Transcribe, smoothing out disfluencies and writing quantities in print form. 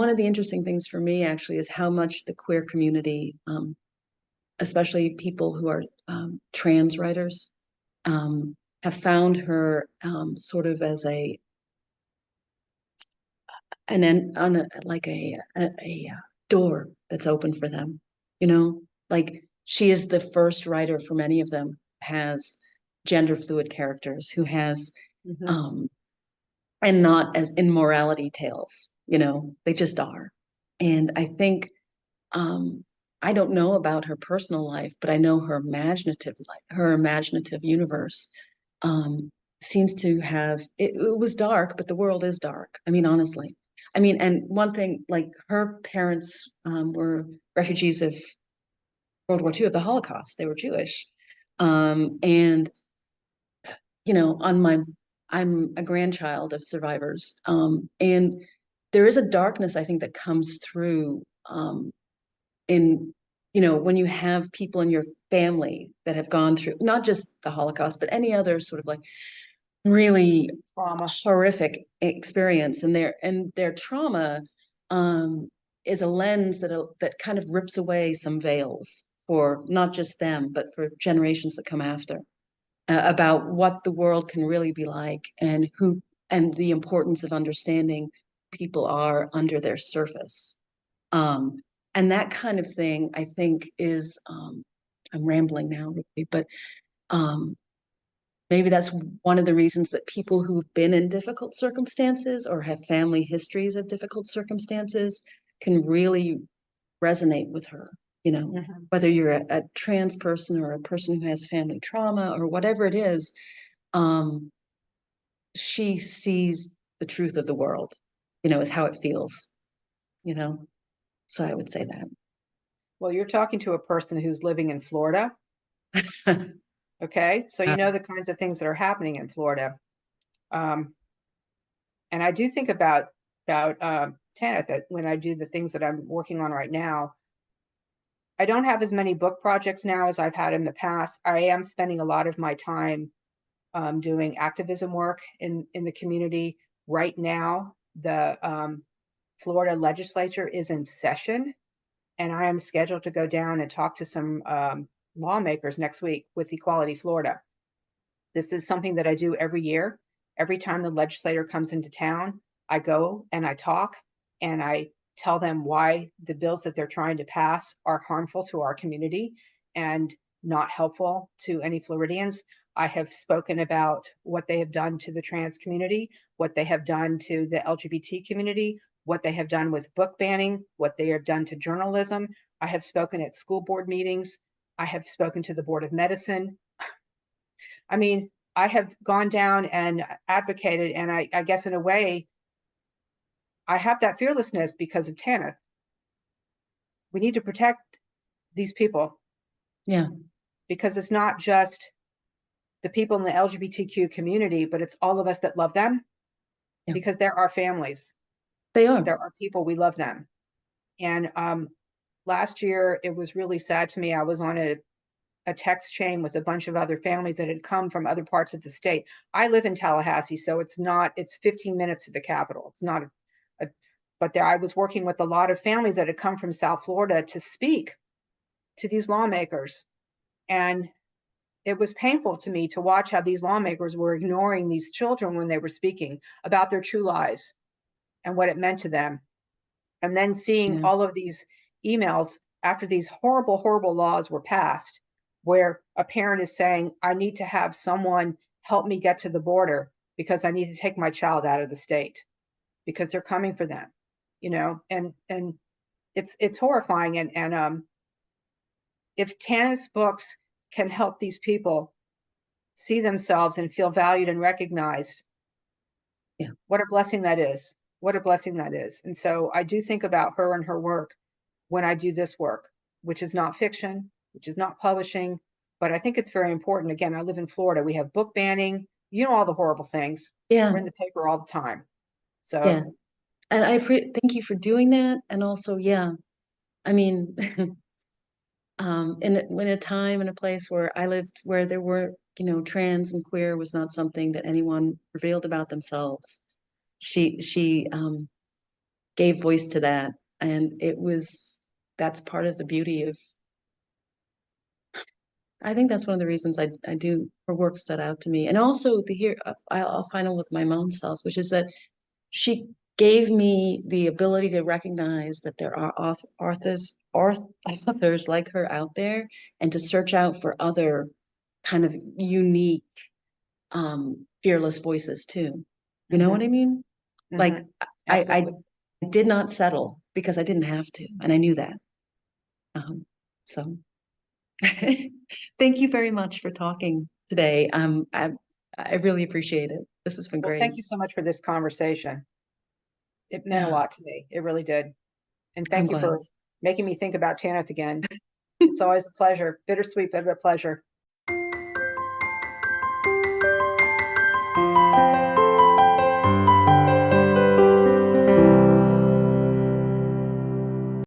one of the interesting things for me actually is how much the queer community, especially people who are trans writers, have found her sort of as like a door that's open for them. You know, like she is the first writer for many of them has gender fluid characters who has and not as in morality tales. You know, they just are. And I think I don't know about her personal life, but I know her imaginative life, her imaginative universe seems to have it was dark, but the world is dark. I mean, honestly. I mean, and one thing, like her parents were refugees of World War II, of the Holocaust. They were Jewish. And you know, I'm a grandchild of survivors. And there is a darkness, I think, that comes through in, you know, when you have people in your family that have gone through not just the Holocaust, but any other sort of like really trauma, horrific experience, and their trauma is a lens that kind of rips away some veils for not just them, but for generations that come after, about what the world can really be like and who and the importance of understanding people are under their surface. Um, and that kind of thing, I think, is I'm rambling now, really, but um, maybe that's one of the reasons that people who've been in difficult circumstances or have family histories of difficult circumstances can really resonate with her. You know, whether you're a trans person or a person who has family trauma or whatever it is, she sees the truth of the world, you know, is how it feels, you know. So I would say that. Well, you're talking to a person who's living in Florida. Okay, so you know the kinds of things that are happening in Florida. And I do think about Tanith, that when I do the things that I'm working on right now, I don't have as many book projects now as I've had in the past. I am spending a lot of my time doing activism work in the community. Right now, the Florida legislature is in session, and I am scheduled to go down and talk to some lawmakers next week with Equality Florida. This is something that I do every year. Every time the legislator comes into town, I go and I talk and I tell them why the bills that they're trying to pass are harmful to our community and not helpful to any Floridians. I have spoken about what they have done to the trans community, what they have done to the LGBT community, what they have done with book banning, what they have done to journalism. I have spoken at school board meetings. I have spoken to the Board of Medicine. I mean, I have gone down and advocated, and I guess in a way, I have that fearlessness because of Tanith. We need to protect these people. Yeah. Because it's not just the people in the LGBTQ community, but it's all of us that love them, because they're our families. They are. They're our people. We love them. And last year, it was really sad to me. I was on a text chain with a bunch of other families that had come from other parts of the state. I live in Tallahassee, so it's 15 minutes to the capital. It's not but there I was working with a lot of families that had come from South Florida to speak to these lawmakers. And it was painful to me to watch how these lawmakers were ignoring these children when they were speaking about their true lives and what it meant to them. And then seeing all of these emails after these horrible, horrible laws were passed, where a parent is saying, I need to have someone help me get to the border because I need to take my child out of the state because they're coming for them, you know, and it's horrifying. And if Tanith's books can help these people see themselves and feel valued and recognized, what a blessing that is. What a blessing that is. And so I do think about her and her work when I do this work, which is not fiction, which is not publishing, but I think it's very important. Again, I live in Florida. We have book banning, you know, all the horrible things. Yeah. We're in the paper all the time. So yeah. And thank you for doing that. And also, yeah, I mean, in a time and a place where I lived, where there were, you know, trans and queer was not something that anyone revealed about themselves. She gave voice to that. And that's part of the beauty of, I think that's one of the reasons I do, her work stood out to me. And also I'll final with my own self, which is that she gave me the ability to recognize that there are authors like her out there, and to search out for other kind of unique, fearless voices too. You know what I mean? Like I Absolutely. did not settle because I didn't have to, and I knew that. So thank you very much for talking today. I really appreciate it. This has been Well, great. thank you so much for this conversation. It meant a Yeah, lot to me. It really did. And I'm thank you glad. for making me think about Tanith again. It's always a pleasure. Bittersweet, but a pleasure.